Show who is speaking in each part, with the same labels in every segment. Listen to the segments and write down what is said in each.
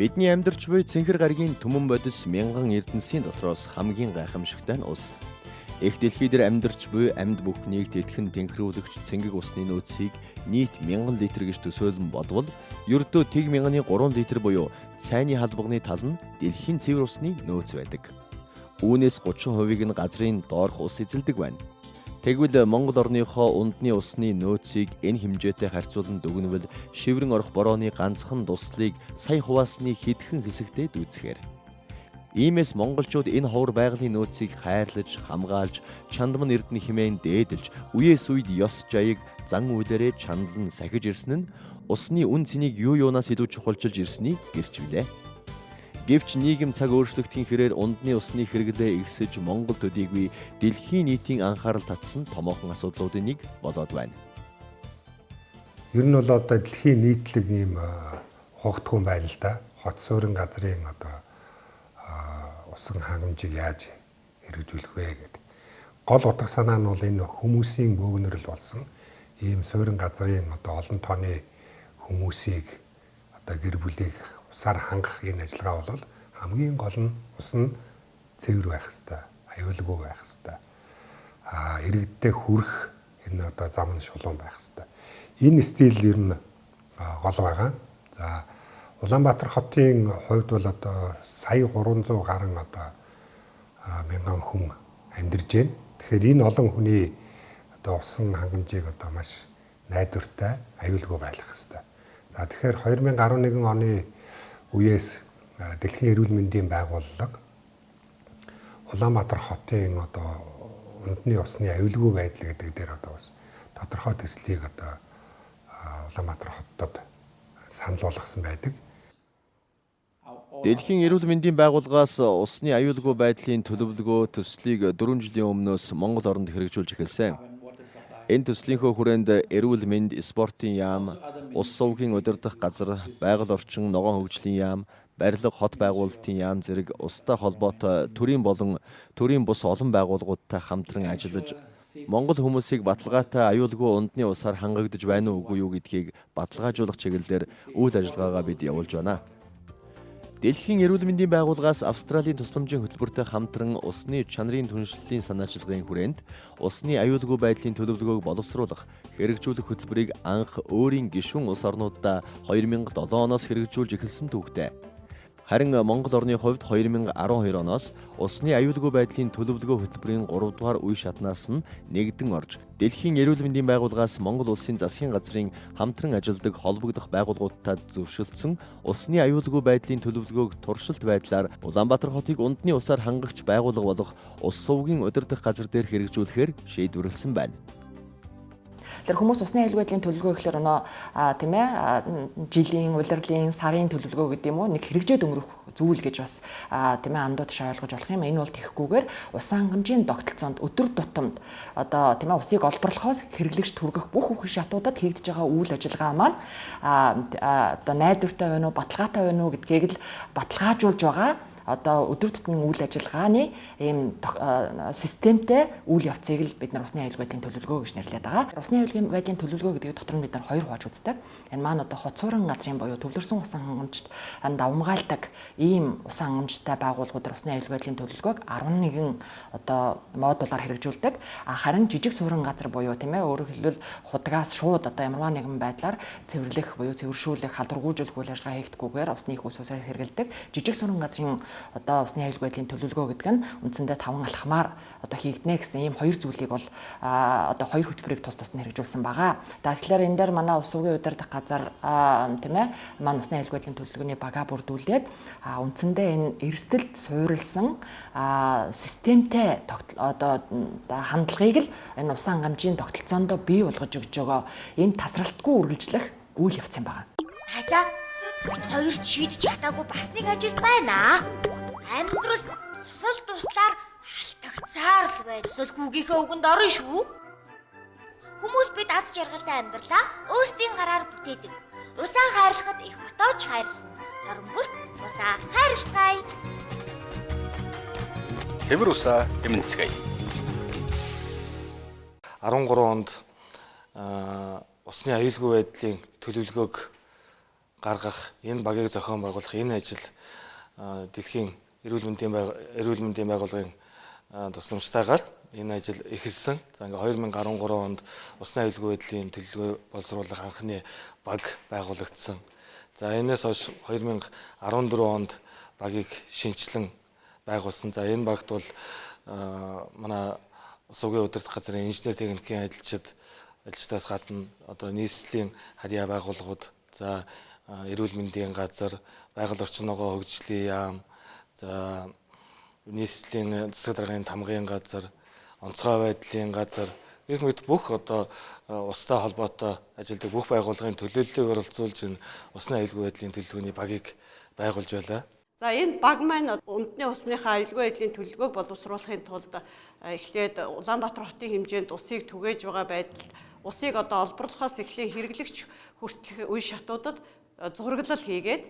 Speaker 1: Бидний амьдарч буй цэнхэр гаригийн түмэн бодис мянган эрдэнсийн дотроос хамгийн гайхамшигтай нь ус. Их дэлхий дээр амьдарч буй амьд бүхнийг тэтгэн тэнхрүүлэгч цэнгэг усны нөөцийг нийт 1000 литр гэж төсөөлөн бодвол ердөө тэг мянганы 3 литр буюу цайны халбагны тал нь дэлхийн цэвэр усны нөөц байдаг. Үүнээс 30%-ийг нь газрын доорх ус эзэлдэг байна. Тэгвэл Монгол орныхоо унтны усны нөөцийг энэ хэмжээтэй харьцуулан дүгнвэл шиврэн орох борооны ганцхан туслыг сая хуваасны хэдхэн хэсэгтээ дүүцэхээр. Иймээс монголчууд энэ ховор байгалийн нөөцийг хайрлаж, хамгаалж, чандман эрдэнэ хэмээн дээдэлж, үеэс үед ёс жаяг зан үйлээрээ чандлан сахиж ирсэн нь усны үн цэнийг юу юунаас илүү чухалчилж ирснийг гэрчвлээ. Гэвч нийгэм цаг өөрчлөгдхийн хэрээр ундны усны хэрэглээ ихсэж Монгол төдийгүй дэлхийн нийтийн анхаарал татсан томоохон асуудлуудын нэг болоод байна.
Speaker 2: Ер нь бол одоо дэлхийн нийтлэг ийм хогтхон байна л да. Хот суурин газрын одоо усан хангамжийг яаж хэрэгжүүлэх вэ гэдэг. Гол утга санаа нь бол энэ хүмүүсийн бөөгнөрл болсон ийм суурин газрын одоо олон тооны хүмүүсийг одоо гэр бүлийг усаар хангах энэ ажиллагаа бол хамгийн гол нь ус нь цэвэр байх хэрэгтэй, аюулгүй байх хэрэгтэй. Иргэдтэй хүрэх энэ одоо зам нь шулуун байх хэрэгтэй. Энэ стил ер нь гол байгаа. За Улаанбаатар хотын хувьд бол одоо сая 300 гаруй одоо мянган хүн амьдарч байна. Тэгэхээр энэ олон хүний одоо усан хангамжийг одоо маш найдвартай, аюулгүй байлгах хэрэгтэй. За тэгэхээр 2011 оны үеэс Дэлхийн эрүүл мэндийн байгууллага Улаанбаатар хотын одоо ундны усны аюулгүй байдал гэдэг дээр одоо бас тодорхой төслийг одоо Улаанбаатар хотод санал болгосон байдаг.
Speaker 1: Дэлхийн эрүүл мэндийн байгууллагаас усны аюулгүй байдлын төлөвлөгөө төслийг 4 жилийн өмнөөс Монгол оронд хэрэгжүүлж эхэлсэн. Энэ төслийнхөө хүрээнд эрүүл мэнд, спортын яам, ус сувгийн удирдах газар, байгаль орчин, ногоон хөгжлийн яам, барилга, хот байгуулалтын яам зэрэг устай холбоотой төрийн болон төрийн бус олон байгууллагуудтай хамтран ажиллаж Монгол хүмүүсийг баталгаатай аюулгүй ундны усаар хангагдж байна уу үгүй юу гэдгийг баталгаажуулах чиглэлээр үйл ажиллагаагаа бид явуулж байна. Дэлхийн эрүүл мэндийн байгууллагаас Австралийн тусламжийн хөтөлбөртэй хамтран усны чанарын түншлэлийн санаачилгын хүрээнд усны аюулгүй байдлын төлөвлөгөөг боловсруулах, хэрэгжүүлэх хөтөлбөрийг анх өөрийн гишүүн улс орнуудаа 2007 оноос хэрэгжүүлж эхэлсэн түүхтэй. Харин Монгол орны хувьд 2012 оноос усны аюулгүй байдлын төлөвлөгөө хөтөлбөрийн 3 дугаар үе шатнаас нь нэгдэн орж Дэлхийн эрүүл мэндийн байгууллагаас Монгол улсын засгийн газрын хамтран ажилладаг холбогдох байгууллагуудад зөвшөөрсөн усны аюулгүй байдлын төлөвлөгөөг туршилт байдлаар Улаанбаатар хотыг ундны усаар хангагч байгууллага болох ус сувгийн удирдах газар дээр хэрэгжүүлэхээр шийдвэрлсэн байна.
Speaker 3: Тэр хүмүүс усны аюулгүй байдлын төлөвлөгөө гэхэлэр тийм ээ жилийн, улирлын, сарын төлөвлөгөө гэдэг юм уу нэг хэрэгжээд өнгөрөх зүйл гэж бас тийм ээ андууд ташаа ойлгож болох юм. Энэ бол тэхгүйгээр усан хангамжийн тогтолцоонд өдөр тутамд одоо тийм ээ усыг олборлохоос хэрэглэгч түргэх бүх шатуудад хийгдэж байгаа үйл ажиллагаа маань одоо найдвартай байна уу, баталгаатай байна уу гэдгийг л баталгаажуулж байгаа. Одоо өдөр тутмын үйл ажиллагааны ийм системтэй үйл явцыг л бид нар усны аюулгүй байдлын төлөвлөгөө гэж нэрлэдэг байгаа. Усны аюулгүй байдлын төлөвлөгөө гэдэг дотор нь бид нар хоёр хувааж үздэг. Энэ маань одоо хот суурин газрын буюу төвлөрсөн усан хангамжт давмгаалдаг ийм усан хангамжтай байгууллагууд усны аюулгүй байдлын төлөвлөгөөг 11 одоо модулаар хэрэгжүүлдэг. Харин жижиг суурин газар буюу тийм ээ өөрөөр хэлбэл худгаас шууд одоо ямарваа нэгэн байдлаар цэвэрлэх буюу цэвэршүүлэх, халдваргүйжүүлэх үйл ажиллагаа хийгдгүүгээр усны их ус усаас хэрэгэлдэг. Жижиг суурин газрын одоо усны аюулгүй байдлын төлөвлөгөө гэдэг нь үндсэндээ 5 алхмаар одоо хийгднэ гэсэн ийм хоёр зүйлийг бол одоо хоёр хөтөлбөрийг тус тусад хэрэгжүүлсэн байгаа. Тэгэхээр энэ дээр манай ус сувгийн удирдах газар тийм ээ манай усны аюулгүй байдлын төлөвлөгөөний бага бүрдүүлээд үндсэндээ энэ эрсдэлд суурилсан системтэй одоо хандлагыг л энэ усан хангамжийн тогтолцоонд бий болгож өгч байгаа энэ тасралтгүй үргэлжлэх үйл явц юм байна.
Speaker 4: За хоёр шийдэж чадаагүй бас нэг ажил байна. Амьдрал туслаар халтагцаар л бай. Төсөлгүйгийнхээ үгэнд орно шүү. Хүмүүс бид аз жаргалтай амьдралаа өөрсдийн гараар бүтээдэг. Усаа хайрлахад их хотооч хайрлана. Хормогт усаа хайрлцгаая.
Speaker 5: Цэвэр усаа эмэнцгээе.
Speaker 6: 13 онд усны аюулгүй байдлын төлөвлөгөөг гаргах, энэ багийг зохион байгуулах энэ ажил дэлхийн эрүүл мэндийн байгууллагын тусламжтайгаар энэ ажил эхэлсэн. За ингээ 2013 онд усны аюулгүй байдлын төлөвлөгөө боловсруулах анхны баг байгуулагдсан. За энэс хойш 2014 онд багийг шинчлэн байгуулсан. За энэ багт бол манай ус угийн удирдах газрын инженер техникийн ажилчдаас гадна одоо нийслэлийн харьяа байгууллагууд, за эрүүл мэндийн газар, байгаль орчин ногоо хөгжлийн яам, за нийслэлийн засаг даргын тамгын газар, онцгой байдлын газар гэх мэт бүх одоо устай холбоотой ажилдаг бүх байгууллагын төлөөллийг оролцуулж энэ усны аюулгүй байдлын төлөвлөгөөний багийг байгуулж байлаа.
Speaker 7: За энэ баг маань үндэсний усныхаа аюулгүй байдлын төлөвлөгөөг боловсруулахын тулд эхлээд Улаанбаатар хотын хэмжээнд усыг түгээж байгаа байдал, усыг одоо олборлохоос эхлэн хэрэглэгч хүртэлх үе шатуудад зураглал хийгээд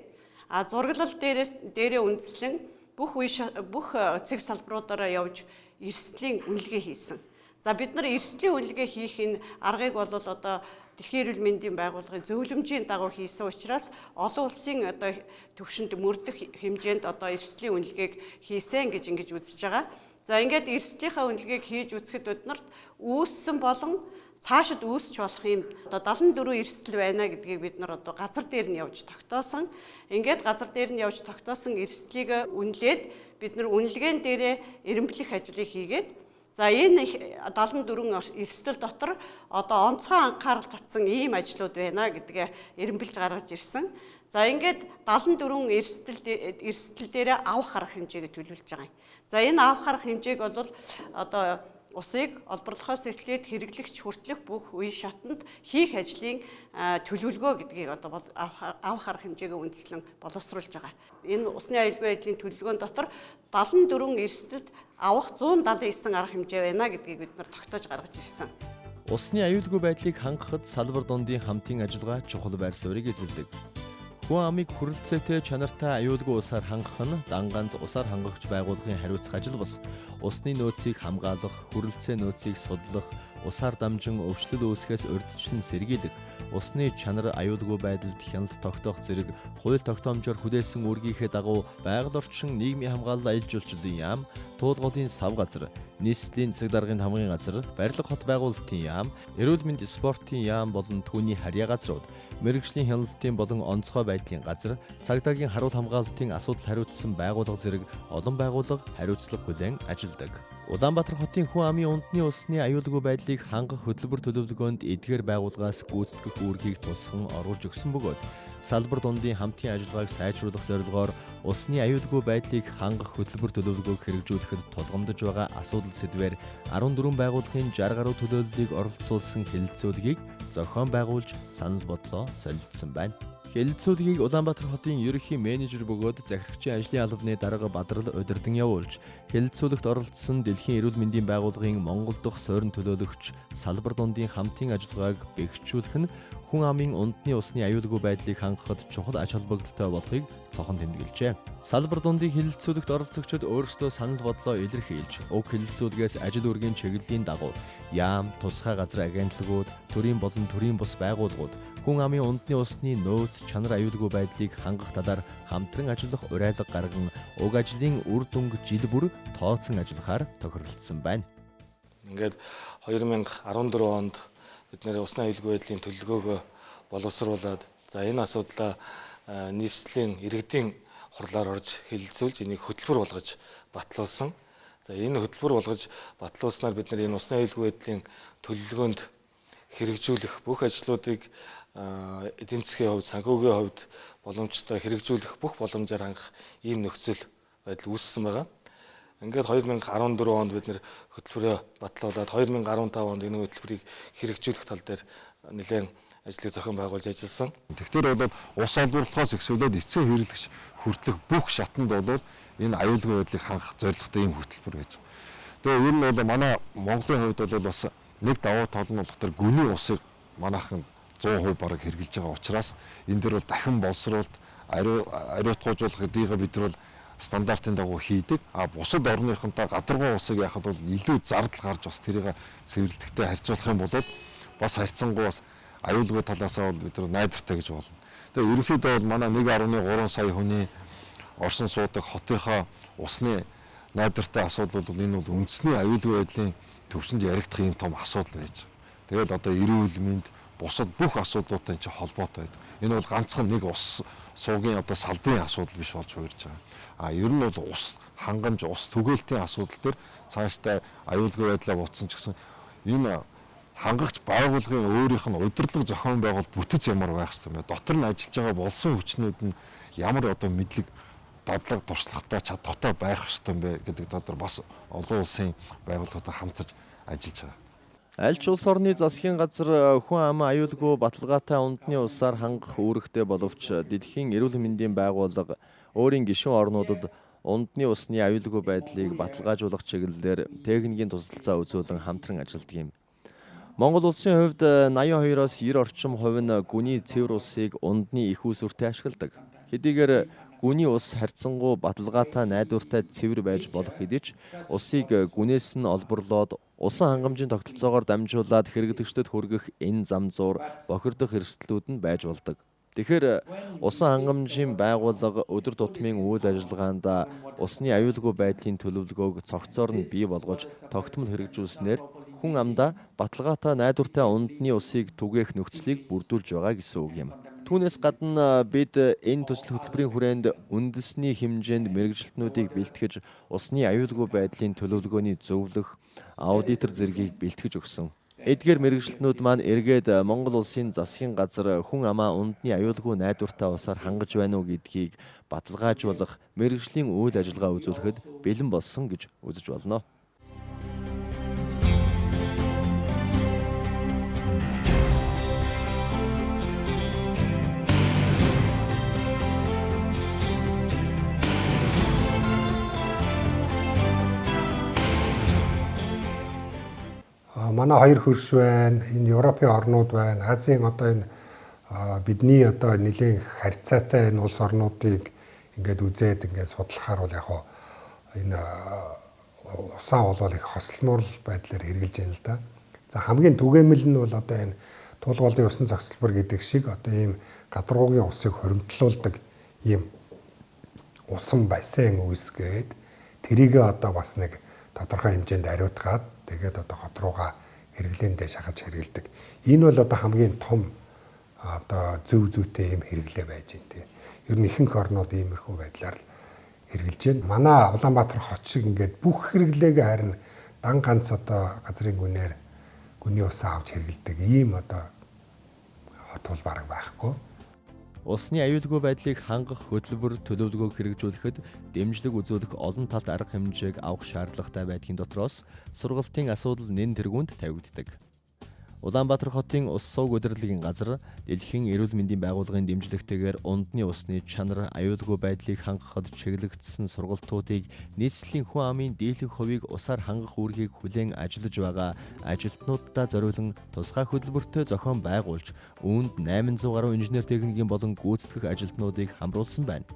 Speaker 7: зураглал дээрээ үндэслэн бүх цэг салбаруудаараа явж эрсдлийн үнэлгээ хийсэн. За бид нар эрсдлийн үнэлгээ хийх энэ аргыг бол одоо Дэлхийн эрүүл мэндийн байгууллагын зөвлөмжийн дагуу хийсэн учраас олон улсын одоо түвшинд мөрдөх хэмжээнд одоо эрсдлийн үнэлгээг хийсэн гэж ингэж үзэж байгаа. За ингээд эрсдлийнхаа үнэлгээг хийж үзэхэд бид нарт үүссэн болон цаашид үүсч болох юм одоо 74 эрсдэл байна гэдгийг бид нар одоо газар дээр нь явж тогтоосон. Ингээд газар дээр нь явж тогтоосон эрсдлийг үнэлээд бид нар үнэлгээн дээрээ эренблэх ажлыг хийгээд за энэ 74 эрсдэл дотор одоо онцгой анхаарал татсан ийм ажлууд байна гэдгээ эренбэлж гаргаж ирсэн. За ингээд 74 эрсдэл дээрээ авах арга хэмжээгээ төлөвлөж байгаа юм. За энэ авах арга хэмжээг бол одоо усыг олборлохоос эхлээд хэрэглэгч хүртэлх бүх үе шатанд хийх ажлын төлөвлөгөө гэдгийг одоо авах арга хэмжээгээ үндэслэн боловсруулж байгаа. Энэ усны аюулгүй байдлын төлөвлөгөөнд дотор 74 эрсдэлд авах 179 арга хэмжээ байна гэдгийг бид нар тогтоож гаргаж ирсэн.
Speaker 1: Усны аюулгүй байдлыг хангахад салбар дундын хамтын ажиллагаа чухал байр суурийг эзэлдэг. Хүн амыг хүрэлцээтэй чанартай аюулгүй усаар хангах нь дан ганц усаар хангагч байгууллагын хариуцах ажил бус. Усны нөөцийг хамгаалах, хүрэлцээ нөөцийг судлах, усаар дамжин өвчлөл үүсгэхээс урьдчилан сэргийлэх, усны чанар аюулгүй байдалд хяналт тогтоох зэрэг хууль тогтоомжоор хүлээсэн үүргийнхээ дагуу байгаль орчин нийгмийн хамгаалал аялал жуулчлалын яам, туулгын сав газар, нийслэлийн засаг даргын тамгын газар, барилга хот байгуулалтын яам, эрүүл мэнд спортын яам болон түүний харьяа газрууд, мэргэжлийн хяналтын болон онцгой байдлын газар, цагдаагийн харуул хамгаалалтын асуудал хариуцсан байгууллага зэрэг олон байгууллага хариуцлага хүлээн ажилладаг. Улаанбаатар хотын хүн амын үндэсний усны аюулгүй байдлыг хангах хөтөлбөр төлөвлөгөөнд эдгээр байгууллагаас гүйцэтгэх үүргийг тусган оруулж өгсөн бөгөөд салбар дундын хамтын ажиллагааг сайжруулах зорилгоор усны аюулгүй байдлыг хангах хөтөлбөр төлөвлөгөөг хэрэгжүүлэхэд тулгамдж байгаа асуудал сэдвээр 14 байгууллагын 60 гаруй төлөөллийг оролцуулсан хэлэлцүүлгийг зохион байгуулж санал бодлоо солилцсон байна. Хэлэлцүүлгийг Улаанбаатар хотын ерөнхий менежер бөгөөд захирагчийн ажлын албаны дарга Бадрал удирдан явуулж, хэлэлцүүлэгт оролцсон Дэлхийн эрүүл мэндийн байгууллагын Монгол дахь суурин төлөөлөгч салбар дундын хамтын ажиллагааг бэхжүүлэх нь хүн амын үндэсний усны аюулгүй байдлыг хангахад чухал ач холбогдолтой болохыг цохон тэмдэглэжээ. Салбар дундын хэлэлцүүлэгт оролцогчид өөрсдөө санал бодлоо илэрхийлж, уг хэлэлцүүлгээс ажил үргийн чиглэлийн дагуу яам, тусгай газар агентлагууд, төрийн болон төрийн бус байгууллагууд хүн амын үндэсний усны нөөц чанар аюулгүй байдлыг хангах талаар хамтран ажиллах уриалга гарган уг ажлын үр дүнг жил бүр тооцсон ажиллахаар тохиролцсон байна.
Speaker 6: Ингээд 2014 онд бид нэр усны аюулгүй байдлын төлөвлөгөөгөө боловсруулад за энэ асуудлаа нийслэлийн иргэдийн хурлаар орж хэлэлцүүлж энийг хөтөлбөр болгож батлуулсан. За энэ хөтөлбөр болгож батлуулснаар бид нэр энэ усны аюулгүй байдлын төлөвлөгөөнд хэрэгжүүлэх бүх ажлуудыг эдийн засгийн хувьд, санхүүгийн хувьд боломжтой хэрэгжүүлэх бүх боломжоор хангах ийм нөхцөл байдал үүссэн байгаа. Ингээд 2014 онд бид нэр хөтөлбөрөө батлуулаад 2015 онд энэ хөтөлбөрийг хэрэгжүүлэх тал дээр нэлээд ажлыг зохион байгуулж ажилласан.
Speaker 8: Тэгэхээр бол ус олборлохоос эхлээд эцсийн хэрэглэгч хүртэлх бүх шатанд бол энэ аюулгүй байдлыг хангах зорилготой ийм хөтөлбөр гэж. Тэгээ энэ бол манай Монголын хувьд бол бас нэг давуу тал нь болохоор гүний усыг манайхан 100% бараг хэрэгжилж байгаа учраас энэ дээр бол дахин боловсруулалт, ариутгуужуулах гэдгийг бид нар стандартын дагуу хийдэг. Бусад орныхонтой гадаргуй усыг яхад бол илүү зардал гарч бас тэрийг цэвэрлэгтэй харьцуулах юм бол бас харьцангуй бас аюулгүй талаасаа бол бид нар найдвартай гэж болно. Тэгээ ерөнхийдөө бол манай 1.3 сая хүний орсон суудаг хотынхоо усны найдвартай асуудал бол энэ бол үндэсний аюулгүй байдлын төвшөнд яригдах юм том асуудал байж. Тэгэл одоо эрүүл мэнд бусад бүх асуудлуудтай ч холбоотой байдаг. Энэ бол ганцхан нэг ус суугийн одоо салбарын асуудал биш болж хуурж байгаа. Ер нь бол ус хангамж, ус түгээлтийн асуудал төр цаашдаа аюулгүй байдлаа буутсан ч гэсэн энэ хангагч байгууллагын өөрийнх нь удирдлага зохион байгуулалт бүтэц ямар байх ёстой юм бэ? Дотор нь ажиллаж байгаа болсон хүчнүүд нь ямар одоо мэдлэг дадлаг туршлагатай чадвартай байх ёстой юм бэ гэдэг дотор бас олон улсын байгууллагатай хамтарч ажиллаж байгаа.
Speaker 1: Аль ч улс орны засгийн газар хүн амын аюулгүй баталгаатай унтны усаар хангах үүрэгтэй боловч дэлхийн эрүүл мэндийн байгууллага өөрийн гишүүн орнуудад унтны усны аюулгүй байдлыг баталгаажуулах чиглэлээр техникийн тусалцаа үзүүлэн хамтран ажилладаг юм. Монгол улсын хувьд 82-оос 90 орчим хувь нь гүний цэвэр усыг ундны их үүсвэртээ ашигладаг. Хэдийгээр гүний ус харьцангуй баталгаатай найдвартай цэвэр байж болох хэдий ч усыг гүнээс нь олборлоод усан хангамжийн тогтолцоогоор дамжуулаад хэрэглэгчдэд хүргэх энэ зам зуур бохирдох эрсдлүүд нь байж болдог. Тэгэхээр усан хангамжийн байгууллага өдөр тутмын үйл ажиллагаанд усны аюулгүй байдлын төлөвлөгөөг цогцоор нь бий болгож тогтмол хэрэгжүүлснээр хүн амдаа баталгаатай найдвартай ундны усыг түгээх нөхцөлийг бүрдүүлж байгаа гэсэн үг юм. Түүнээс гадна бид энэ төсөл хөтөлбөрийн хүрээнд үндэсний хэмжээнд мэргэжилтнүүдийг бэлтгэж усны аюулгүй байдлын төлөвлөгөөний зөвлөх аудитор зэргийг бэлтгэж өгсөн. Эдгээр мэргэжилтнүүд маань эргээд Монгол улсын засгийн газар хүн амаа ундны аюулгүй найдвартай усаар хангаж байна уу гэдгийг баталгаажуулах мэргэжлийн үйл ажиллагаа үзүүлэхэд бэлэн болсон гэж үзэж болно.
Speaker 2: Манай хоёр хөрш байна, энэ Европын орнууд байна, Азийн одоо энэ бидний одоо нэлийн харьцаатай энэ улс орнуудыг ингээд үзээд ингээд судлахаар бол яг энэ усаа болол их хосломор байдлаар хэрэгжилж байна л да. За хамгийн түгээмэл нь бол одоо энэ туулгуулын усан зохицолбор гэдэг шиг одоо ийм гадаргуугийн усыг хоримтлуулдаг ийм усан бассейн үүсгээд тэрийгээ одоо бас нэг тодорхой хэмжээнд ариутгаад тэгээд одоо хот руугаа хэрэглээндээ шахаж хэрэгэлдэг. Энэ бол одоо хамгийн том одоо зөв зүйтэй юм хэрэглээ байж байна тийм. Ер нь ихэнх орнууд иймэрхүү байдлаар л хэрэгжилж байна. Манай Улаанбаатар хот шиг ингээд бүх хэрэглээгээ харин дан ганц одоо газрын гүнээр гүний усаа авч хэрэгэлдэг ийм одоо хот бол бараг байхгүй.
Speaker 1: Усны аюулгүй байдлыг хангах хөтөлбөр төлөвлөгөөг хэрэгжүүлэхэд дэмжлэг үзүүлэх олон талт арга хэмжээг авах шаардлагатай байдгийн дотроос сургалтын асуудал нэн тэргуунд тавигддаг. Улаанбаатар хотын ус сууг удирдлагын газар дэлхийн эрүүл мэндийн байгууллагын дэмжлэгтэйгээр ундны усны чанар аюулгүй байдлыг хангахад чиглэгдсэн сургалтуудыг нийслэлийн хүн амын дийлэнх хувийг усаар хангах үүргийг хүлээн ажиллаж байгаа ажилтнуудаа зориулан тусгай хөтөлбөртэй зохион байгуулж үүнд 800 гаруй инженер техникийн болон гүйцэтгэх ажилтнуудыг хамруулсан байна.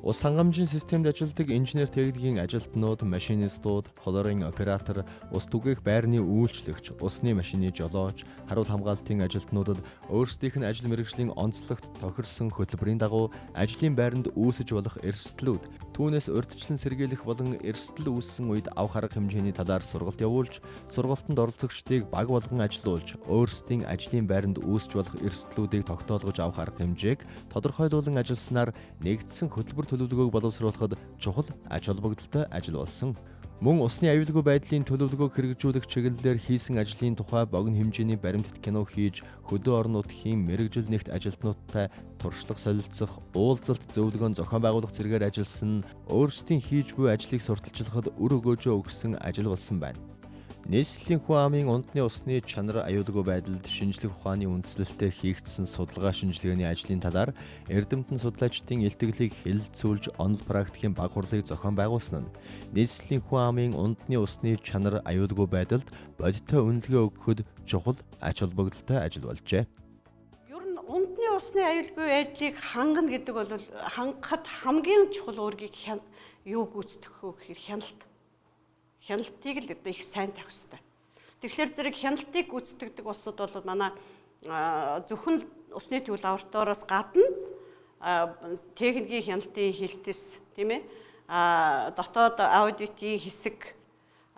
Speaker 1: Ус хангамжийн системд ажилладаг инженер техникийн ажилтнууд, машинистууд, холорын оператор, ус түгээх байрны үйлчлэгч, усны машины жолооч, харуул хамгаалтын ажилтнуудад өөрсдийнх нь ажил мэргэжлийн онцлогт тохирсон хөтөлбөрийн дагуу ажлын байранд үүсэж болох эрсдлүүд, түүнээс урьдчилан сэргийлэх болон эрсдэл үүссэн үед авах арга хэмжээний талаар сургалт явуулж, сургалтанд оролцогчдыг баг болгон ажилуулж, өөрсдийн ажлын байранд үүсэж болох эрсдлүүдийг тогтоолгож авах арга хэмжээг тодорхойлуулан ажилласнаар нэгдсэн хөтөлбөр төлөвлөгөөг боловсруулахад чухал ач холбогдолтой ажил болсон. Мөн усны аюулгүй байдлын төлөвлөгөөг хэрэгжүүлэх чиглэлээр хийсэн ажлын тухай богино хэмжээний баримтат кино хийж хөдөө орон нутгийн мэргэжил нэгт ажилтнуудтай туршлага солилцох, уулзалт зөвлөгөөн зохион байгуулах зэргээр ажилласан өөрсдийн хийж буй ажлыг сурталчлахад үр өгөөжөө өгсөн ажил болсон байна. Нийслэлийн хүн амын ундны усны чанар аюулгүй байдалд шинжлэх ухааны үндэслэлтэй хийгдсэн судалгаа шинжилгээний ажлын талаар эрдэмтэн судлаачдын илтгэлийг хэлэлцүүлж онол практикийн баг хурлыг зохион байгуулсан нь нийслэлийн хүн амын ундны усны чанар аюулгүй байдалд бодиттой үнэлгээ өгөхөд чухал ач холбогдолтой ажил болжээ.
Speaker 7: Ер нь ундны усны аюулгүй байдлыг хангана гэдэг бол хангахад хамгийн чухал үүргийг юу гүйцэтгэх вэ гэхээр хяналт. Хяналтыг л одоо их сайн тавих хэрэгтэй. Тэгэхээр зэрэг хяналтыг гүйцэтгэдэг улсууд бол манай зөвхөн усны төв лабораториос гадна техникийн хяналтын хилтэс тийм ээ дотоод аудитын хэсэг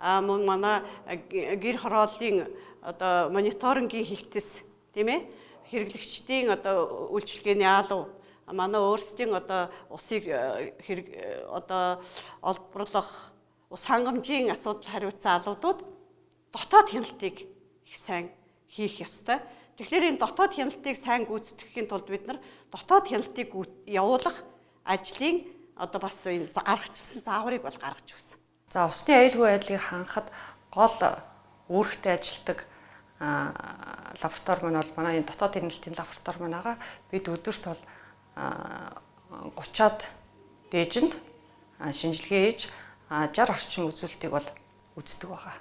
Speaker 7: мөн манай гэр хорооллын одоо мониторингийн хилтэс тийм ээ хэрэглэгчдийн одоо үйлчилгээний алуу манай өөрсдийн одоо усыг одоо олборлох ус хангамжийн асуудал хариуцсан алуудууд дотоод хяналтыг их сайн хийх ёстой. Тэгэхээр энэ дотоод хяналтыг сайн гүйцэтгэхийн тулд бид нар дотоод хяналтыг явуулах ажлын одоо бас энэ гаргачихсан зааврыг бол гаргаж өгсөн.
Speaker 9: За усны аюулгүй байдлыг хангахад гол үүрэгтэй ажилтдаг лаборатори маань бол манай энэ дотоод хяналтын лаборатори манайгаа бид өдөрт бол 30-аад дээжинд шинжилгээ хийж 60 орчим үзүүлэлтийг бол үздэг байгаа.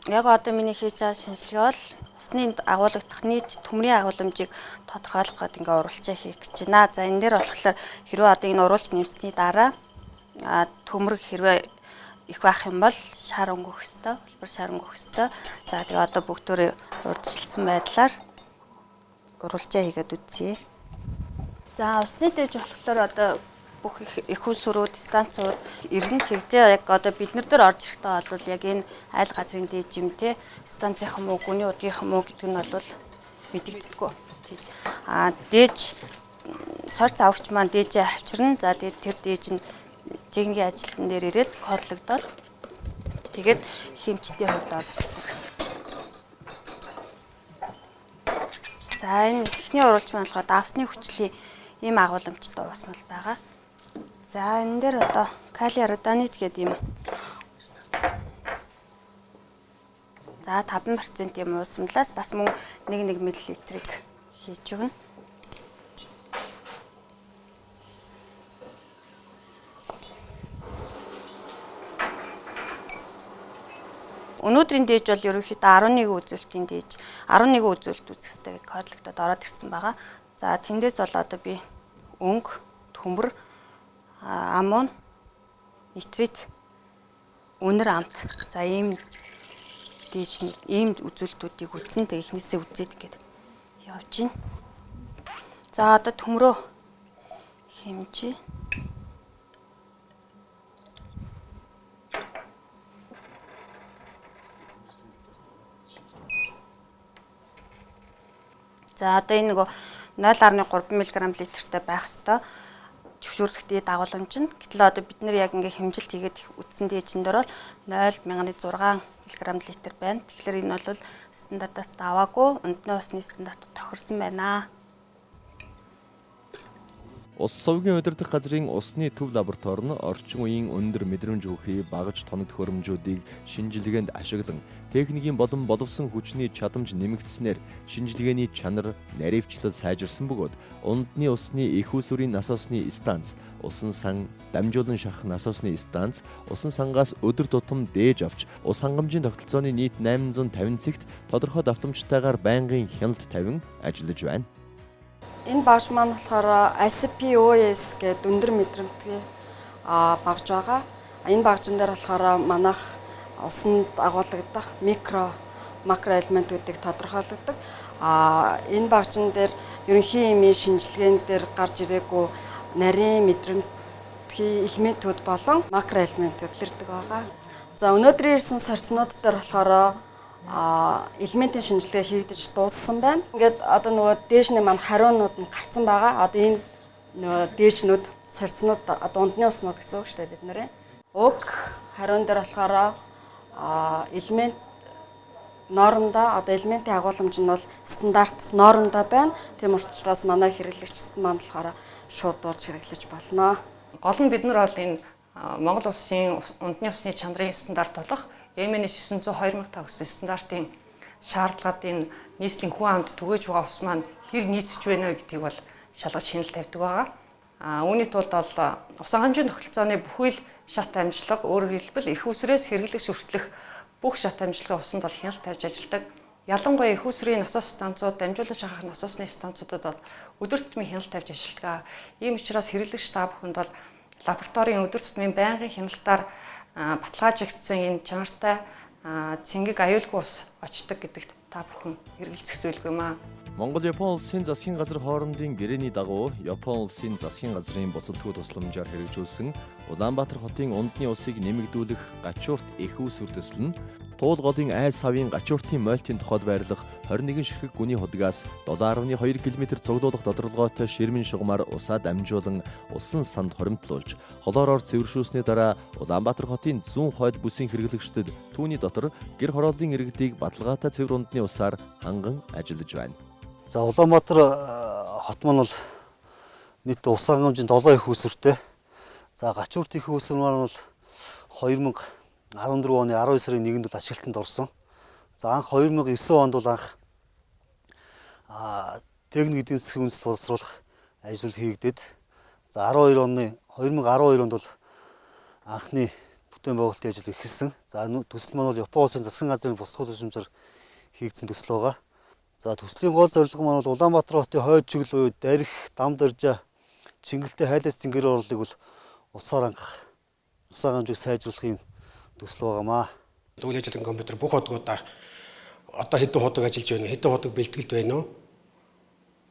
Speaker 10: Яг одоо миний хийж байгаа шинжилгээ бол усны агуулгадах нийт төмрийн агуулмжийг тодорхойлоход ингээ уралчаа хийх гэж байна. За энэ дээр болохоор хэрвээ одоо энэ уруулж нэмсний дараа төмөр хэрвээ их байх юм бол шар өнгөх ёстой, хэлбэр шар өнгөх ёстой. За тэгээ одоо бүгдөө урьдчилсан байдлаар уралчаа хийгээд үзье. За усны дэж болохоор одоо бүх их усрууд, станцууд иргэн тэгдээ яг одоо бид нар дээр орж ирэхдээ бол яг энэ айл газрын дэж юм те станцийнхан муу, гүний удгийнхан муу гэдэг нь бол мэдэгдэхгүй. Дэж сорц авагч маань дээжээ авчирна. За тэгээд тэр дээж нь техникийн ажилтан дээр ирээд кодлогдоод тэгээд хэмжтийн хувьд орж ирдэг. За энэ эхний уралж маань болохоор давсны хүчлийн ийм агуулмжтай ус мал байгаа. За энэ дээр одоо калий арданит гэдэг юм. За 5% юм уусмлаас бас мөн 1 мл-ийг хийж өгнө. Өнөөдрийн дээж бол ерөнхийдөө 11 үзүүлэлтийн дээж 11 үзүүлэлт үзэх хэрэгтэй гэж кодлогдоод ороод ирсэн байгаа. За тэндээс бол одоо би өнгө, төмөр, аммон, нитрит, өнөр амт. За ийм дээж ийм үзүүлэлтүүдийг үзсэн. Тэг ихнээсээ үзээд гээд явж байна. За одоо төмрөө хэмжээ. За одоо энэ нөгөө 0.3 мг литртэй байх ёстой. Зөвшөөрлөгтэй дагууламж нь. Гэтэл одоо бид нэр яг ингээ хэмжилт хийгээд үтсэн дээжин дээр бол 0.6 мг литр байна. Тэгэхээр энэ бол стандартаас даваагүй үндэсний усны стандартад тохирсон байна.
Speaker 1: Ус сувгийн удирдах газрын усны төв лаборатори нь орчин үеийн өндөр мэдрэмж өгөхий багаж тоног төхөөрөмжүүдийг шинжилгээнд ашиглан техникийн болон боловсон хүчний чадамж нэмэгдснээр шинжилгээний чанар наривчлал сайжирсан бөгөөд ундны усны их усүрийн насосны станц, усан сан дамжуулан шахах насосны станц, усан сангаас өдөр тутам дээж авч ус хангамжийн тогтолцооны нийт 850 цэгт тодорхой давтамжтайгаар байнгын хяналт тавин ажиллаж байна.
Speaker 10: Энэ багш маань болохоор ICP-OS гэдэг өндөр мэдрэмтгий багж байгаа. Энэ багжин дээр болохоор манайх усанд агуулгадах макро элементүүдийг тодорхойлдог. Энэ багжин дээр ерөнхий хэмжээний шинжилгээнд дээр гарч ирээгүй нарийн мэдрэмтгий элементүүд болон макро элементүүд илэрдэг байгаа. За өнөөдрийн ирсэн сорьцнууд дээр болохоор элементийн шинжилгээ хийгдэж дууссан байна. Ингээд одоо нөгөө дээшний маань хариунууд нь гарцсан байгаа. Одоо энэ нөгөө дээшнүүд, сорьцнууд, дундны уснууд гэсэн үг шүү дээ бид нэрээ. Уг хариун дээр болохоор элемент нормдоо одоо элементийн агуулмж нь бол стандарт нормдоо байна. Тийм учраас манай хэрэглэгчд маань болохоор шууд дуулж хэрэглэж болно.
Speaker 9: Гол нь бид нар бол энэ Монгол улсын ундны усны чанарын стандарт болох MN900 2005 гэсэн стандартын шаардлагын нийслэлийн хүн амд түгээж байгаа ус маань хэр нийцэж байна вэ гэдгийг бол шалгаж хяналт тавьдаг байгаа. Үүний тулд бол ус хангамжийн тогтолцооны бүхэл шат амжилга өөрөөр хэлбэл их усрээс хэрэглэгч хүртэлх бүх шат амжилгын усанд бол хяналт тавьж ажилладаг. Ялангуяа их усрын насос станцууд, дамжуулан шахах насосны станцуудад бол өдөр тутмын хяналт тавьж ажилладаг. Ийм учраас хэрэглэгч та бүхэнд бол лабораторийн өдөр тутмын байнгын хяналтаар баталгаажигдсан энэ чанартай цэнгэг аюулгүй ус очдог гэдэгт та бүхэн эргэлзэх зүйлгүй маа.
Speaker 1: Монгол-Япон улсын засгийн газар хоорондын гэрээний дагуу Япон улсын засгийн газрын буцалтгүй тусламжаар хэрэгжүүлсэн Улаанбаатар хотын ундны усыг нэмэгдүүлэх гачуурт их үүсвэр төсөл нь Туул голын айл савын гачууртын мойлтын тухайд байрлах 21 ширхэг гүний худгаас 7.2 км цуглуулах тодорхойлгоотой ширмэн шугамар усаа дамжуулан усан санд хоримтлуулж холоороор цэвэршүүлсний дараа Улаанбаатар хотын зүүн хойд бүсийн хэрэглэгчдэд түүний дотор гэр хорооллын иргэдийг баталгаатай цэвэр ундны усаар ханган ажиллаж байна.
Speaker 11: За Улаанбаатар хот маань бол нийт ус хангамжийн 7 их үүсвэртэй. За гачуурт их үүсвэр маань бол 2014 оны 12 сарын 1-нд бол ажилтанд орсон. За анх 2009 онд бол анх техник эдийн засгийн үндэс боловсруулах ажил хийгдээд за 2012 онд бол анхны бүтээн байгуулалтын ажил эхэлсэн. За төсөл маань бол Япон улсын засгийн газрын буцалтгүй тусламжаар хийгдсэн төсөл байгаа. За төслийн гол зорилго маань бол Улаанбаатар хотын хойд чиглэл буюу Дарих, Дамдаржа, Чингэлтэй хайлтын гэр орлыг бол усаар хангах, ус хангамжийг сайжруулахын төсөл байгаамаа.
Speaker 12: Үйл ажиллагааны компьютер бүх хотгуудаа одоо хэдэн худаг ажиллаж байна, хэдэн худаг бэлтгэлд байна уу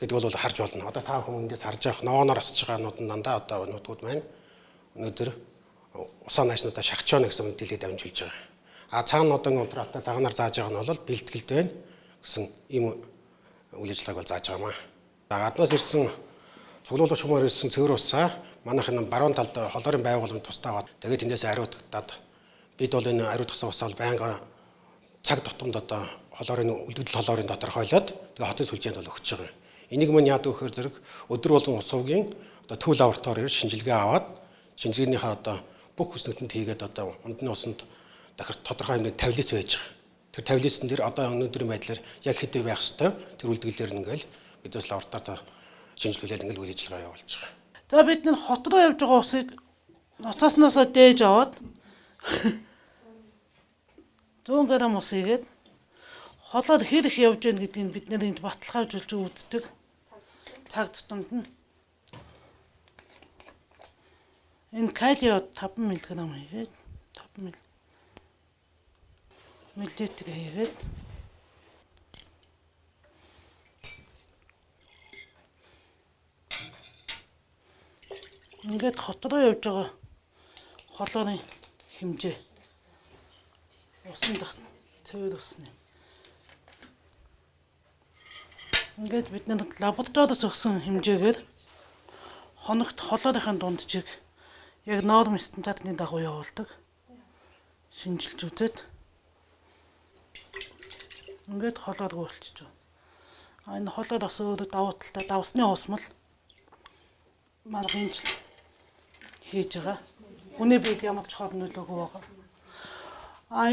Speaker 12: гэдэг бол харж болно. Одоо та хүн эндээс харж явах нооноор асж байгаа нууд нь дандаа одоо нутгууд байна. Өнөөдөр усаа наашнуудаа шахаж байна гэсэн мэдээлэл дамжуулж байгаа. Цаана одон унтраалтаа цагаанаар зааж байгаа нь бол бэлтгэлд байна гэсэн ийм үйл ажиллагааг бол зааж байгаамаа. Гаднаас ирсэн цуглуулах шугамаар ирсэн цэвэр усаа манайхын баруун талд холоорын байгууллагын тустаагаад тэгээд тэндээс ариутгадаад бид бол энэ ариутгасан усаа байнга цаг тутамд одоо холоорын үлдэгдэл холоорын дотор хойлоод тэгээд хотын сүлжээнд бол өгч байгаа. Энийг мань яадаг вэхээр зэрэг өдөр болгон ус сувгийн одоо төв лаборатори ирж шинжилгээ аваад шинжилгээнийхээ одоо бүх хүснэгтэнд хийгээд одоо ундны усанд дахир тодорхой хэмжээнд тавилиц байж байгаа. Тэр тавилицсан дээр одоо өнөөдрийн байдлаар яг хэдий байх ёстой тэр үлдгэлээр ингээл бидээс лабораторид шинжилүүлээд ингээл үйл ажиллагаа явуулж байгаа.
Speaker 13: За бид нэг хот руу явж байгаа усыг ноцоосноосоо дээж аваад 100 г ус игээд холоод хэр их явж гэн гэдгийг бид нэр энд баталгаажуулж үздэг. Цаг тутамд нь энэ калио 5 мг хийгээд 5 мл хийгээд ингээд хот руу явж байгаа холоорын хэмжээ усан дах цэвэр усны ингээд бид нэг лабораториос өгсөн хэмжээгээр хоногт холоорын дунджийг яг норм стандартны дагуу явуулдаг. Шинжилж үзээд ингээд холооргүй болчихж байна. Энэ холоор бас өөрөө давуу талтай давсны усмал маргын жил хийж байгаа. Хүний биед ямар ч хор нөлөөгүй байгаа.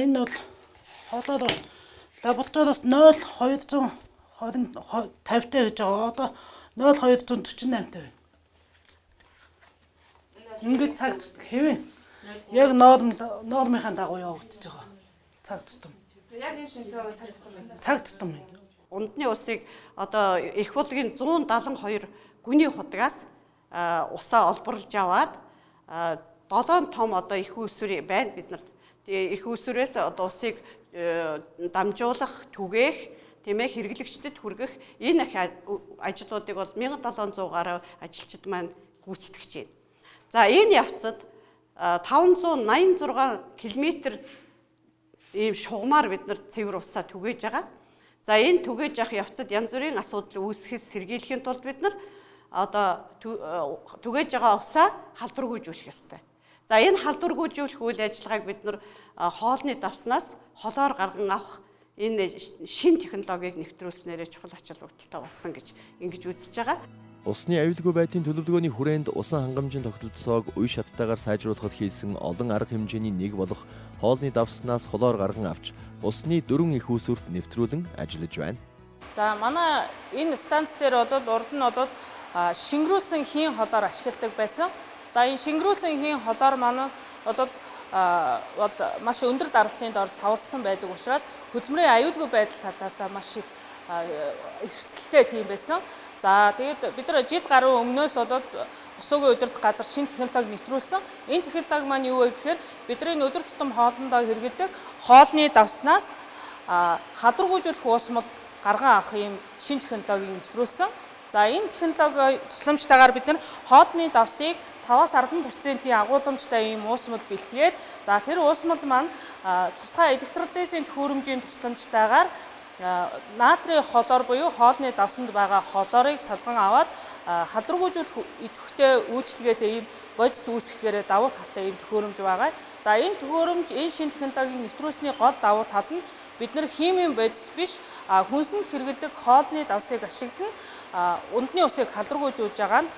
Speaker 13: Энэ бол холоор лабораториос 0.250 гэж байгаа. Одоо 0.248 байна. Ингээд цаг хэвэн яг нормынхаа дагуу явагдаж байгаа. Цаг тутам.
Speaker 3: Яг энэ шинжилгээ
Speaker 13: цаг тутам байна.
Speaker 7: Ундны усыг одоо их болгын 172 гүний худгаас усаа олборлж аваад 7 том одоо их үүсвэр байна биднэрт. Тэгээ их үүсвэрээс одоо усыг дамжуулах, түгээх, тийм ээ хэрэглэгчдэд хүргэх энэ их ажлуудыг бол 1700 гаруй ажилчид маань гүйцэтгэж байна. За энэ явцад 586 км ийм шугамар бид нар цэвэр усаа түгээж байгаа. За энэ түгээж явах явцад янз бүрийн асуудал үүсэхээс сэргийлэхийн тулд бид нар одоо түгээж байгаа усаа халдваргүйжүүлэх ёстой. За энэ халдваргүйжүүлэх үйл ажиллагааг бид нар хоолны давснаас холоор гарган авах энэ шин технологиг нэвтрүүлснээр чухал ач холбогдолтой болсон гэж ингэж үзэж байгаа.
Speaker 1: Усны аюулгүй байдлын төлөвлөгөөний хүрээнд усан хангамжийн тогтолцоог үе шаттайгаар сайжруулахад хийсэн олон арга хэмжээний нэг болох хоолны давснаас холоор гарган авч усны 4 их үүсвэрт нэвтрүүлэн ажиллаж байна.
Speaker 14: За манай энэ станц дээр бол урд нь бол шингэрүүлсэн хийн холоор ашигладаг байсан. За энэ шингэрүүлсэн хийн холоор манай бол маш өндөр даралтын дор савлсан байдаг учраас хөдөлмөрийн аюулгүй байдал талаас маш их эрсдэлтэй тийм байсан. За тэгээд бид нар жил гаруй өмнөөс бол усуугийн удирдах газар шинэ технологи нэвтрүүлсэн. Энэ технологи маань юу вэ гэхээр бидний өдөр тутам хоолндоо хэрэглэдэг хоолны давснаас халдваргүйжүүлэх уусмал гарган авах ийм шинэ технологиг нэвтрүүлсэн. За энэ технологи тусламжтайгаар бид нар хоолны давсыг 5-10% агуулмжтай ийм уусмал бэлтгээд за тэр уусмал маань тусгай электролизийн төхөөрөмжийн тусламжтайгаар натрийн холоор буюу хоолны давсанд байгаа холоорыг салган аваад халдваргүйжүүлэх идэвхтэй үйлчлэгээтэй ийм бодис үүсгэтгээрээ давуу талтай ийм төхөөрөмж байгаа. За энэ төхөөрөмж энэ шинэ технологиг нэвтрүүлсний гол давуу тал нь бид нар химийн бодис биш хүнсэнд хэрэглэдэг хоолны давсыг ашиглан ундны усыг халдваргүйжүүлж байгаа нь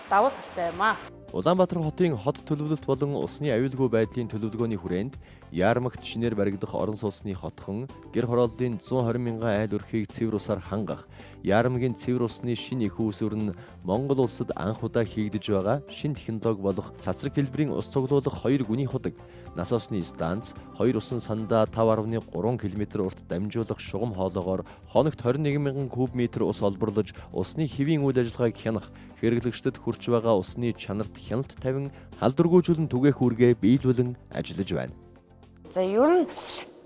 Speaker 14: давуу талтай юм аа.
Speaker 1: Улаанбаатар хотын хот төлөвлөлт болон усны аюулгүй байдлын төлөвлөгөөний хүрээнд Яармагт шинээр баригдах орон сууцны хотхон гэр хорооллын 120 мянган айл өрхийг цэвэр усаар хангах Яармагийн цэвэр усны шинэ их үүсвэр нь Монгол улсад анх удаа хийгдэж байгаа шинэ технологи болох цацраг хэлбэрийн ус цуглуулах 2 гүний худаг, нас усны станц, 2 усан сандаа 5.3 км урт дамжуулах шугам хоолоогоор хоногт 21 мянган куб метр ус олборлож усны хэвийн үйл ажиллагааг хянах, хэрэглэгчдэд хүрч байгаа усны чанарт хяналт тавин халдваргүйжүүлэн түгээх үүргээ биелүүлэн ажиллаж байна.
Speaker 15: За ер нь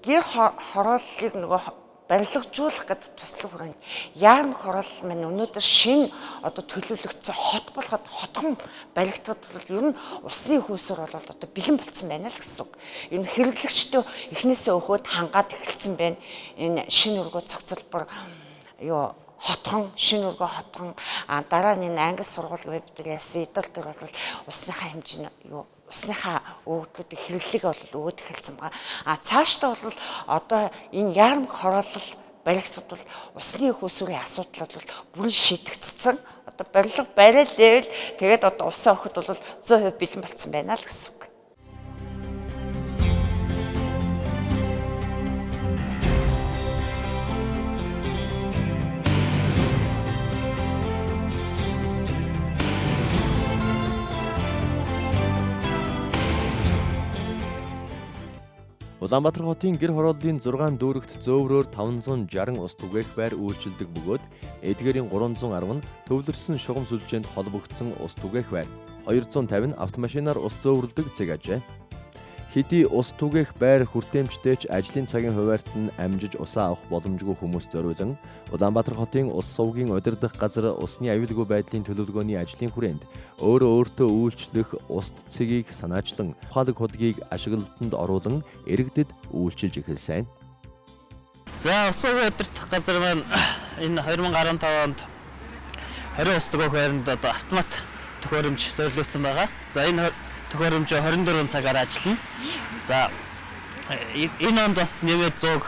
Speaker 15: гэр хорооллыг нөгөө барилгажуулах гэдэг туслах хүрээнд Яармаг хороолол маань өнөөдөр шинэ одоо төлөвлөгдсөн хот болоход хотхон баригдахад бол ер нь усны хөөсөр бол одоо бэлэн болцсон байна л гэсэн үг. Ер нь хэрэглэгчдөө эхнээсээ өгөөд хангаад эхэлсэн байна. Энэ шинэ өргөө цогцлбор хотхон шинэ өргөө хотхон дараа нь англи сургууль гэдэг яасан идэл дээр бол усныхаа хэмжээ усныхаа өгөгдлүүдийг хэрэглээг бол өгөөд эхэлсэн байгаа. Цаашдаа бол одоо энэ Яармаг хороолол баригдахад бол усны хөөсөрийн асуудал бол бүрэн шийдэгдсэн. Одоо барилга барай левел тэгээд одоо усаа өгөхөд бол 100% бэлэн болцсон байна л гэсэн үг.
Speaker 1: Улаанбаатар хотын гэр хорооллын 6 дүүрэгт зөөврөөр 560 ус түгээх байр үйлчилдэг бөгөөд эдгээрийн 310 нь төвлөрсөн шугам сүлжээнд холбогдсон ус түгээх байр, 250 нь автомашинаар ус зөөврөлдөг зэг ажээ. Хэдий ус түгээх байр хүртээмжтэйч ажлын цагийн хуваарьт нь амжиж усаа авах боломжгүй хүмүүс зориулан Улаанбаатар хотын ус сувгийн удирдах газар усны аюулгүй байдлын төлөвлөгөөний ажлын хүрээнд өөртөө үйлчлэх уст цэгийг санаачлан ухаалаг худгийг ашиглалтанд оруулан иргэдэд үйлчилж эхэлсэн.
Speaker 16: За ус сувгийн удирдах газар маань энэ 2015 онд 20 ус түгээх байранд одоо автомат төхөөрөмж суурилуулсан байгаа. За энэ төхөөрөмж 24 цагаар ажиллана. За энэ онд бас нэмээд 100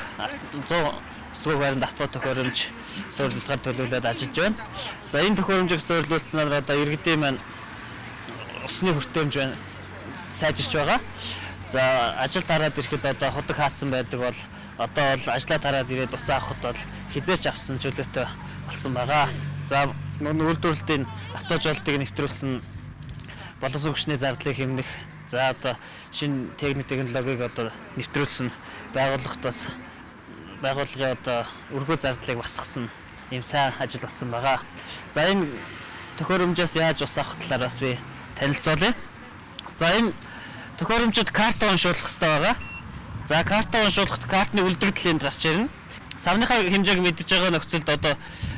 Speaker 16: ус байранд автомат төхөөрөмж суурилуулахаар төлөвлөд ажиллаж байна. За энэ төхөөрөмжийг суурилуулснаар одоо иргэдийн маань усны хүртээмж байна сайжирч байгаа. За ажил дараад ирэхэд одоо худаг хаацсан байдаг бол одоо бол ажлаа дараад ирээд ус авахд бол хизээч авсан чөлөөтэй болсон байгаа. За үйлдвэрлэлтийн автожолтыг нэвтрүүлсэн боловсон хүчний зардлыг хэмнэх, за одоо шинэ технологиг одоо нэвтрүүлсэн байгууллагын одоо өргөө зардлыг басгасан ийм сайн ажил болсон байгаа. За энэ төхөөрөмжөөс яаж ус авах талаар бас би танилцуулъя. За энэ төхөөрөмжөд карта уншуулах хэрэгтэй байгаа. За карта уншуулахад картны үлдэгдэл энд гарч ирнэ. Савныхаа хэмжээг мэдж байгаа нөхцөлд одоо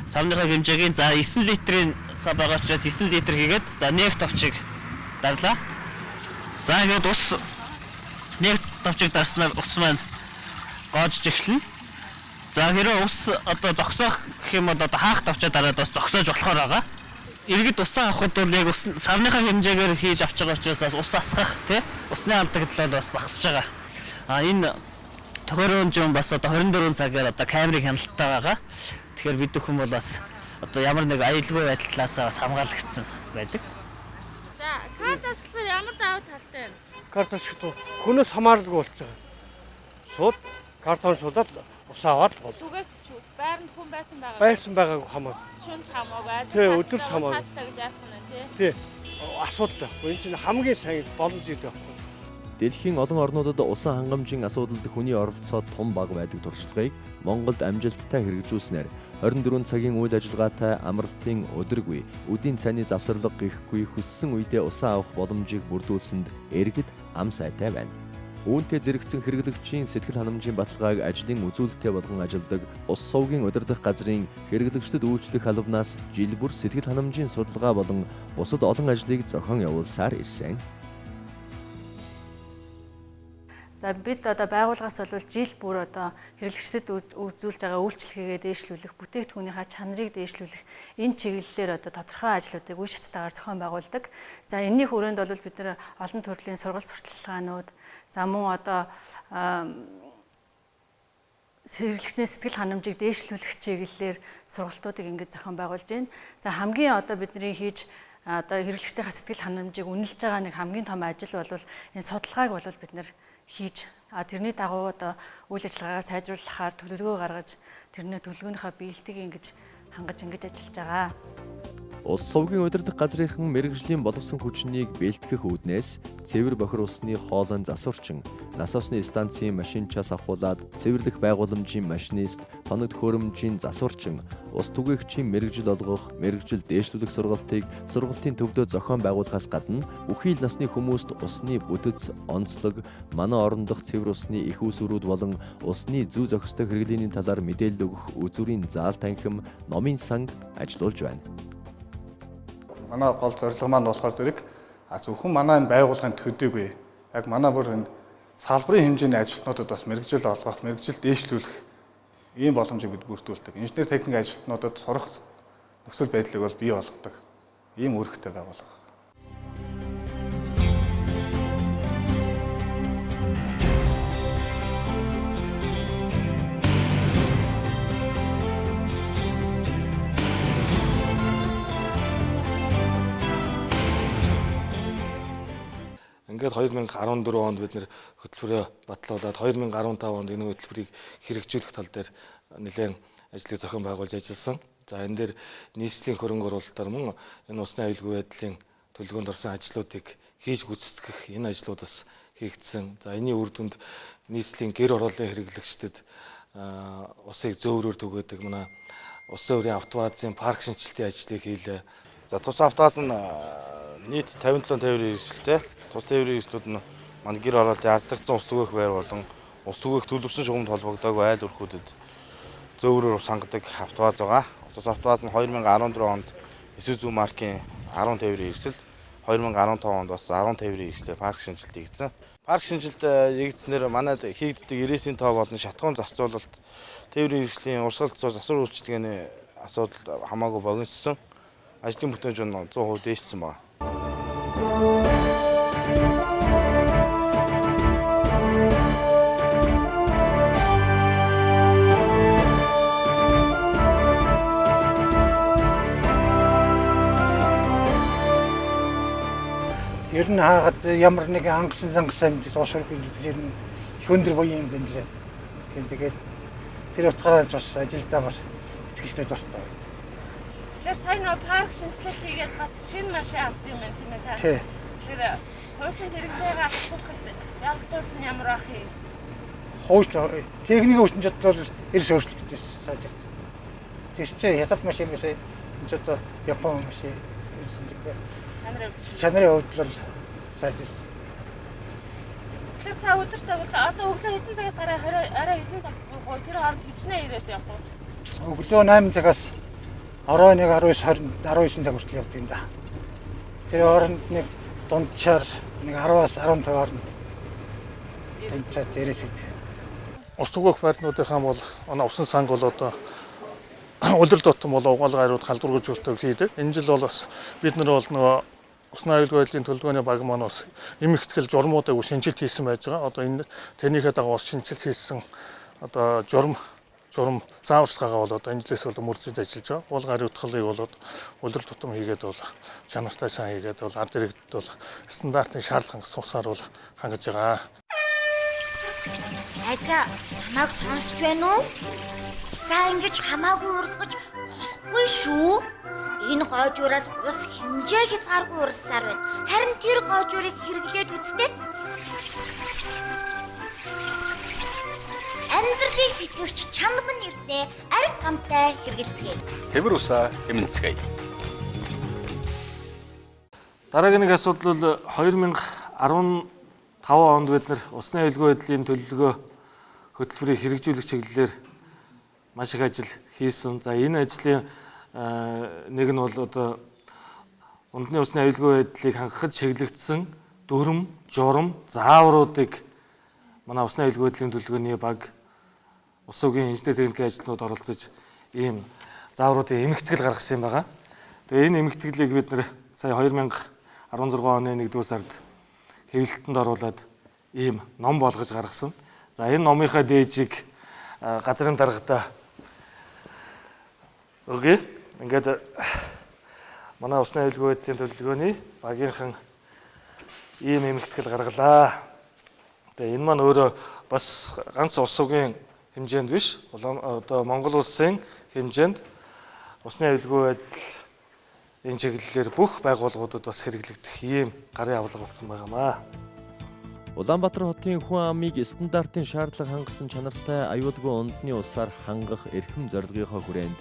Speaker 16: савныхаа хэмжээгийн за 9 литрийн сав байгаа учраас 9 литр хийгээд за нэг товчийг дарлаа. За ингээд ус нэг товчийг дарснаар ус маань гоожж эхэлнэ. За хэрэв ус одоо зогсоох гэх юм бол одоо хаах товчоо дараад бас зогсоож болохоор байгаа. Иргэд усаа авахд бол яг ус савныхаа хэмжээгээр хийж авч байгаа учраас ус асгах тий усны алдагдал бол бас багасж байгаа. Энэ төхөөрөмж бас одоо 24 цагаар одоо камерыг хяналттай байгаа. Тэгэхээр бид бүхэн бол бас одоо ямар нэг аюулгүй байдал талаас бас хамгаалагдсан байдаг.
Speaker 17: За карт ашиглахаар ямар давуу талтай вэ?
Speaker 18: Карт ашиглах хүнээс хамааралгүй болчихсон. Шууд карт уншуулаад ус аваад бол.
Speaker 17: Түгээгч байранд хүн байсан байгаа.
Speaker 18: Байсан байгаагүй хамаагүй.
Speaker 17: Шүнж хамаагүй.
Speaker 18: Тий, өдөр хамаагүй.
Speaker 17: Цааштай гэж яах нь тий.
Speaker 18: Тий. Асуудал байхгүй. Энэ чинь хамгийн сайн боломж зүйл байхгүй.
Speaker 1: Дэлхийн олон орнуудад усан хангамжийн асуудалд хүний оролцоо том бага байдаг туршлагыг Монголд амжилттай хэрэгжүүлснээр 24 цагийн үйл ажиллагаатай амралтын өдөргүй, үдийн цайны завсарлага гэхгүй хүссэн үедээ усаа авах боломжийг бүрдүүлсэнд иргэд ам сайтай байна. Үүнтэй зэрэгцэн хэрэглэгчийн сэтгэл ханамжийн баталгааг ажлын үзүүлэлттэй болгон ажилдаг ус сувгийн удирдах газрын хэрэглэгчдэд үйлчлэх албанаас жил бүр сэтгэл ханамжийн судалгаа болон бусад олон ажлыг зохион явуулсаар ирсэн.
Speaker 19: За бид одоо байгууллагаас бол жил бүр одоо хэрэглэгчдэд үзүүлж байгаа үйлчлэгээ дээшлүүлэх, бүтээгдэхүүнийхээ чанарыг дээшлүүлэх энэ чиглэлээр одоо тодорхой ажлуудыг үе шаттайгаар зохион байгуулдаг. За энэний хүрээнд бол бид нэр олон төрлийн сургалт сурталчилгаанууд, за мөн одоо хэрэглэгчний сэтгэл ханамжийг дээшлүүлэх чиглэлээр сургалтуудыг ингэж зохион байгуулж байна. За хамгийн одоо бидний хийж одоо хэрэглэгчдийн сэтгэл ханамжийг үнэлж байгаа нэг хамгийн том ажил бол энэ судалгааг бол бид нэр хийж тэрний дагуу одоо үйл ажиллагаагаа сайжруулахаар төлөвлөгөө гаргаж тэрний төлөвлөгөөнийхөө биелэлтийг ингэж хангаж ингэж ажиллаж байгаа.
Speaker 1: Ус сувгийн удирдах газрынхан мэрэгжлийн боловсон хүчнийг бэлтгэх үүднээс цэвэр бохир усны хоолойн засварчин, нас усны станцын машинчаас авахуулаад цэвэрлэх байгууламжийн машинист, тоног төхөөрөмжийн засварчин, ус түгээгчийн мэрэгжил олгох, мэрэгжил дээшлүүлэх сургалтыг сургалтын төвдөө зохион байгуулахаас гадна үхэл насны хүмүүст усны бүтэц, онцлог, манай орон дахь цэвэр усны их усүрүүд болон усны зүй зохистой хэрэглээний талаар мэдээлэл өгөх үзүүрийн заал танхим, номын санг ажиллуулж байна.
Speaker 20: Манай гол зорилго маань болохоор зэрэг зөвхөн манай энэ байгууллагын төдийгүй яг манай бүр энэ салбарын хэмжээний ажилтнуудад бас мэрэгжил олгох, мэрэгжил дээшлүүлэх ийм боломжийг бид бүрдүүлдэг. Инженер техник ажилтнуудад сурах нөхцөл байдлыг бол бий болгодог. Ийм үүрэгтэй байгууллага.
Speaker 6: Ингээд 2014 онд бид нэр хөтөлбөрөө батлуулаад 2015 онд энэ хөтөлбөрийг хэрэгжүүлэх тал дээр нэлээд ажлыг зохион байгуулж ажилласан. За энэ дээр нийслэлийн хөрөнгө оруулалтаар мөн энэ усны аюулгүй байдлын төлөвлөгөөнд орсон ажлуудыг хийж гүйцэтгэх энэ ажлууд бас хийгдсэн. За энэний үр дүнд нийслэлийн гэр ороолын хэрэглэгчдэд усыг зөөврөөр түгээдэг манай усын өрийн автовазын парк шинжилтийн ажлыг хийлээ.
Speaker 21: За тус автоваз нь нийт 57 тээврийн хэрэгсэлтэй. Тус тээврийн хэрэгслүүд нь манай гэр ороолын аздагдсан ус түгээх байр болон ус түгээх төлөвлөсөн шугамд холбогдоогүй айл өрхүүдэд зөөврөөр сангадаг автоваз байгаа. Тус автоваз нь 2014 онд Isuzu маркийн 10 тээврийн хэрэгсэл, 2015 онд бас 10 тээврийн хэрэгслээр парк шинжилт хийгдсэн. Парк шинжилт хийгдснээр манайд хийгддэг ирээсийн тоо болон шатхуун зарцуулалт, тээврийн хэрэгслийн урсгалт засвар үйлчилгээний асуудал хамаагүй богиноссон. Ажлын бүтээмж нь 100% дээшсэн байна.
Speaker 22: Ер нь хаагаад ямар нэг хангасан зангасан суушрыг ер нь их өндөр буян юм байна лээ. Тэгээд тэр утгаараа бас ажилдаа бас ихтэй дуртай.
Speaker 17: Тэгэхээр сайн нөө парк шинжилэлт хийгээд бас шинэ машин авсан юм байна тийм ээ та.
Speaker 22: Тий.
Speaker 17: Тэгэхээр хуучин тэрэгтэйгээ асуухад яг асуудал нь ямар ах юм?
Speaker 22: Хууч техникийн ертөнцид бол эрс өөрчлөгдөж байна. Тэр чинь хятад машин биш ээ. Энэ ч одоо Япон машин. Чанарын хувьд бол сайжирсан.
Speaker 17: Тэгэхээр та өдөртөө одоо өглөө хэдэн цагаас арай хэдэн цагт буух вэ? Тэр хооронд хичнээн ирээс явах уу?
Speaker 22: Өглөө 8 цагаас орой 1 19 цаг хүртэл явдаг юм да. Тэр хооронд нэг дунджаар нэг 10-аас 15 хооронд дунджаар дээрээс ид.
Speaker 23: Ус түгээх байрнуудынхаа бол оноо усан санг бол одоо улирал дотн бол угаалгаа хариуд халдвар гүйцэтгэлэг хийдэг. Энэ жил бол бас бид нар бол нөгөө усны аюулгүй байдлын төлөвлөгөөний баг маань бас эмэгтгэл журмуудыг шинжилт хийсэн байж байгаа. Одоо энэ тэрнийхээ дагуу бас шинжилт хийсэн одоо журм зааварчилгаагаа бол одоо энэ жилээс бол мөрдөж ажиллаж байгаа. Угаалгаа хариуцлагыг бол улирал тутам хийгээд бол чанартай сайн хийгээд бол ард иргэдэд бол стандартын шаардлага хангасан усаар бол хангаж байгаа.
Speaker 4: Айза, намайг сонсож байна уу? Сайн ингэж хамаагүй урсгаж болохгүй шүү. Энэ гоожуураас ус хэмжээ хязгааргүй урссаар байна. Харин тэр гоожуурыг хэрэглээд үзтээ. Амьдралыг тэтгэгч чанга мань ирнэ. Ариг гамтай хэрэгэлцгээе.
Speaker 5: Цэвэр усаа хэмнэцгээе.
Speaker 6: Дараагийн нэг асуудал бол 2015 онд бид нар усны аюулгүй байдлын төлөвлөгөө хөтөлбөрийг хэрэгжүүлэх чиглэлээр маш их ажил хийсэн. За энэ ажлын нэг нь бол одоо үндэсний усны аюулгүй байдлыг хангахад чиглэгдсэн дүрм, журам, заавруудыг манай усны аюулгүй байдлын төлөвлөгөөний баг ус уугийн инженер техникийн ажлууд оролцож ийм заавруудын эмэгтгэл гаргасан юм байгаа. Тэгээ энэ эмэгтгэлийг бид нэр сая 2016 оны 1-р сард хэвлэлтэнд оруулаад ийм ном болгож гаргасан. За энэ номынхаа дээжийг газрын даргатаа өгье. Ингээд манай усны аюулгүй байдлын төлөвлөгөөний багийнхан ийм эмэгтгэл гаргалаа. Тэгээ энэ маань өөрөө бас ганц ус уугийн хэмжээнд биш, одоо Монгол улсын хэмжээнд усны аюулгүй байдал энэ чиглэлээр бүх байгууллагуудад бас хэрэглэгдэх ийм гарын авлага болсон байгаамаа.
Speaker 1: Улаанбаатар хотын хүн амыг стандартын шаардлага хангасан чанартай аюулгүй унтны усаар хангах эрхэм зорилгынхаа хүрээнд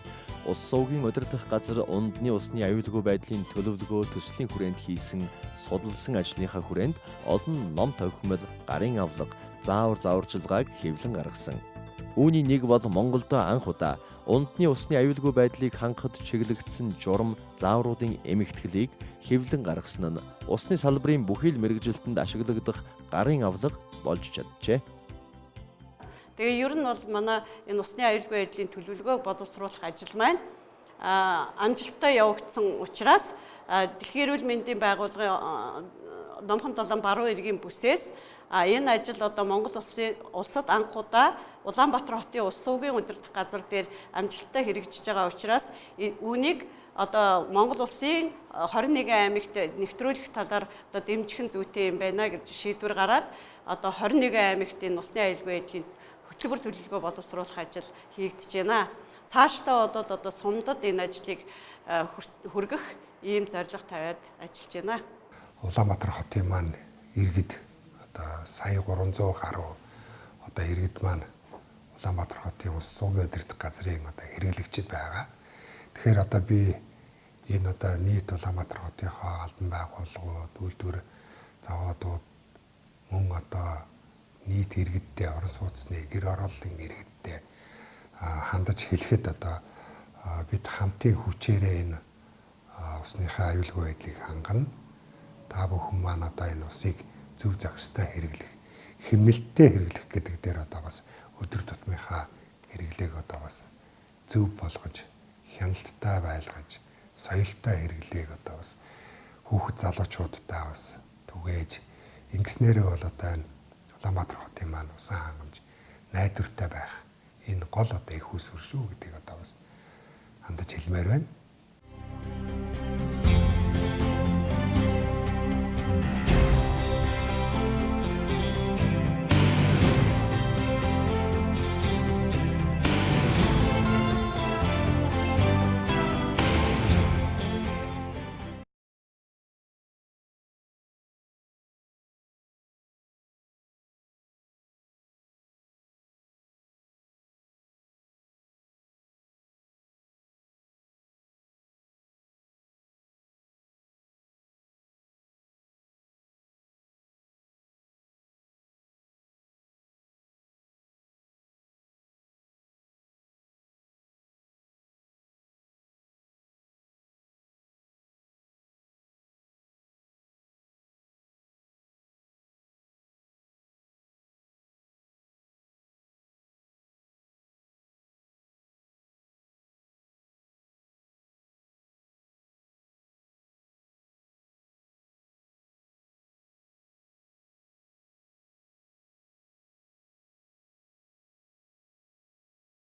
Speaker 1: ус суугийн удирдах газар унтны усны аюулгүй байдлын төлөвлөгөө төслийн хүрээнд хийсэн судалсан ажлынхаа хүрээнд олон ном тохимол гарын авлага, зааварчилгааг хэвлэн гаргасан. Үүний нэг бол Монголд анх удаа унтны усны аюулгүй байдлыг хангахад чиглэгдсэн журам, заавруудын эмэгтгэлийг хэвлэн гаргасан нь усны салбарын бүхий л мэргэжилтэнд ашиглагдах гарын авлага болж чаджээ.
Speaker 7: Тэгээ ер нь бол манай энэ усны аюулгүй байдлын төлөвлөгөөг боловсруулах ажил маань амжилттай явагдсан учраас Дэлхийн эрүүл мэндийн байгууллагын Номхон далайн баруун иргэн бүсээс энэ ажил одоо Монгол улсад анх удаа Улаанбаатар хотын ус суугийн удирдах газар дээр амжилттай хэрэгжиж байгаа учраас үүнийг одоо Монгол улсын 21 аймагт нэвтрүүлэх талаар одоо дэмжихэн зүйтэй юм байна гэж шийдвэр гараад одоо 21 аймагт энэ усны аюулгүй байдлын хөтөлбөр төлөвлөгөө боловсруулах ажил хийгдэж байна. Цаашдаа бол одоо сумдад энэ ажлыг хүргэх ийм зорилго тавиад ажиллаж байна.
Speaker 12: Улаанбаатар хотын маань иргэд одоо сая 300 гаруй одоо иргэд маань Улаанбаатар хотын ус суугийн удирдах газрын одоо хэрэглэгчид байгаа. Тэгэхээр одоо би энэ одоо нийт Улаанбаатар хотынхоо албан байгууллагууд, үйлдвэр заводууд мөн одоо нийт иргэдтэй орон сууцны гэр орооллын иргэдтэй хандаж хэлэхэд одоо бид хамтын хүчээрээ энэ усныхаа аюулгүй байдлыг хангана. Та бүхэн маань одоо энэ усыг зөв зохистой хэрэглэх, хэмнэлттэй хэрэглэх гэдэг дээр одоо бас өдөр тутмынхаа хэрэглээг одоо бас зөв болгож, хяналттай байлгаж, соёлтой хэрэглээг одоо бас хүүхэд залуучуудтай бас түгээж ингэснээрээ бол одоо энэ Улаанбаатар хотын маань усан хангамж найдвартай байх энэ гол одоо их усвэр шүү гэдгийг одоо бас хандаж хэлмээр байна.